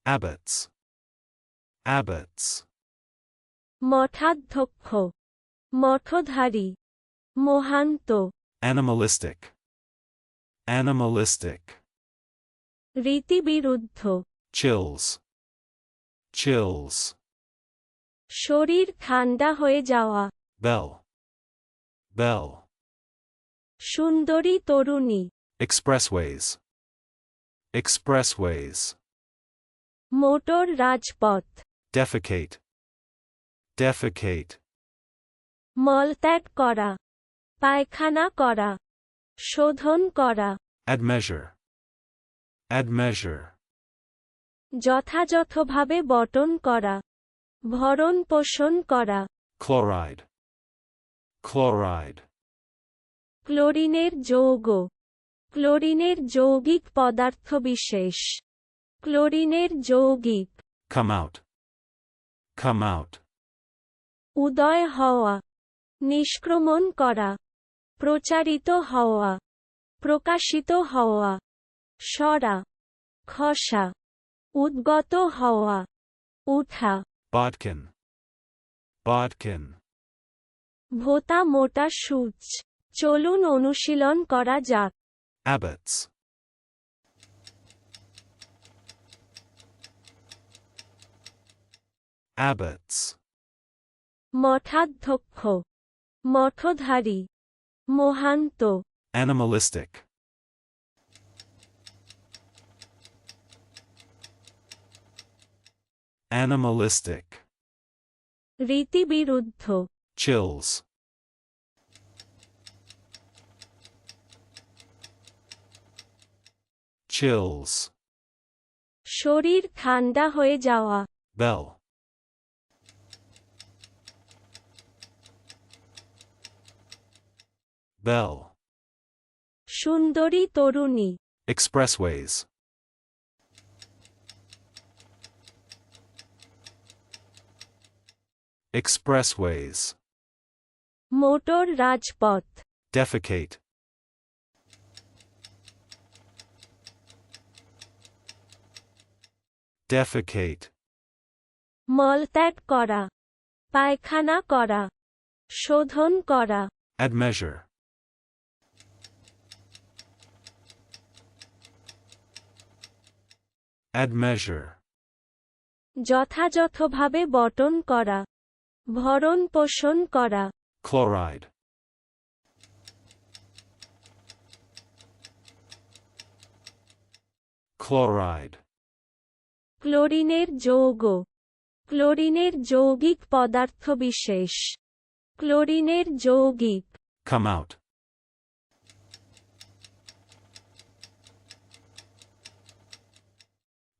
abbots, abbots, মঠাধ্যক্ষ, মঠধারী, মহান্ত, animalistic, animalistic, রীতিবিরুদ্ধ, chills, chills, শরীর ঠান্ডা হয়ে যাওয়া, bell, bell, সুন্দরী তরুণী, expressways, expressways, মোটর রাজপথ, defecate, defecate, মলত্যাগ করা, পায়খানা করা, শোধন করা, admeasure, admeasure, যথাযথভাবে বণ্টন করা, ভরণ পোষণ করা, chloride, chloride, ক্লোরিনের যৌগ, ক্লোরিনের যৌগিক পদার্থবিশেষ, ক্লোরিনের যৌগিক, come out, come out, উদয় হওয়া, নিষ্ক্রমণ করা, প্রচারিত হওয়া, প্রকাশিত হওয়া, সরা, খসা, উদ্গত হওয়া, উঠা, bodkin, bodkin, ভোঁতা মোটা সূচ। চলুন অনুশীলন করা যাক। abbots, abbots, মঠাধ্যক্ষ, মঠধারী, মহান্ত, animalistic, animalistic, রীতিবিরুদ্ধ, chills, chills, শরীর ঠান্ডা হয়ে যাওয়া, bell, bell, সুন্দরী তরুণী, expressways, expressways, মোটর রাজপথ, defecate, defecate, মলত্যাগ করা, পায়খানা করা, শোধন করা, admeasure, admeasure, যথাযথভাবে বণ্টন করা, ভরণ পোষণ করা, chloride, chloride, ক্লোরিনের যৌগ, ক্লোরিনের যৌগিক পদার্থবিশেষ, ক্লোরিনের যৌগিক, come out,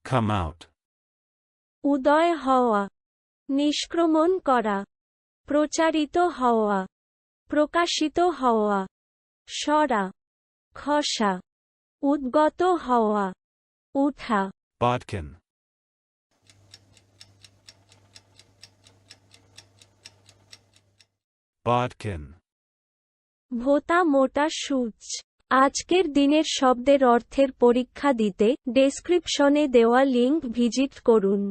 come out, উদয় হওয়া, নিষ্ক্রমণ করা, প্রচারিত হওয়া, প্রকাশিত হওয়া, সরা, খসা, উদ্গত হওয়া, উঠা, bodkin, bodkin, ভোঁতা মোটা সূচ। আজকের দিনের শব্দের অর্থের পরীক্ষা দিতে ডেসক্রিপশনে দেওয়া লিংক ভিজিট করুন।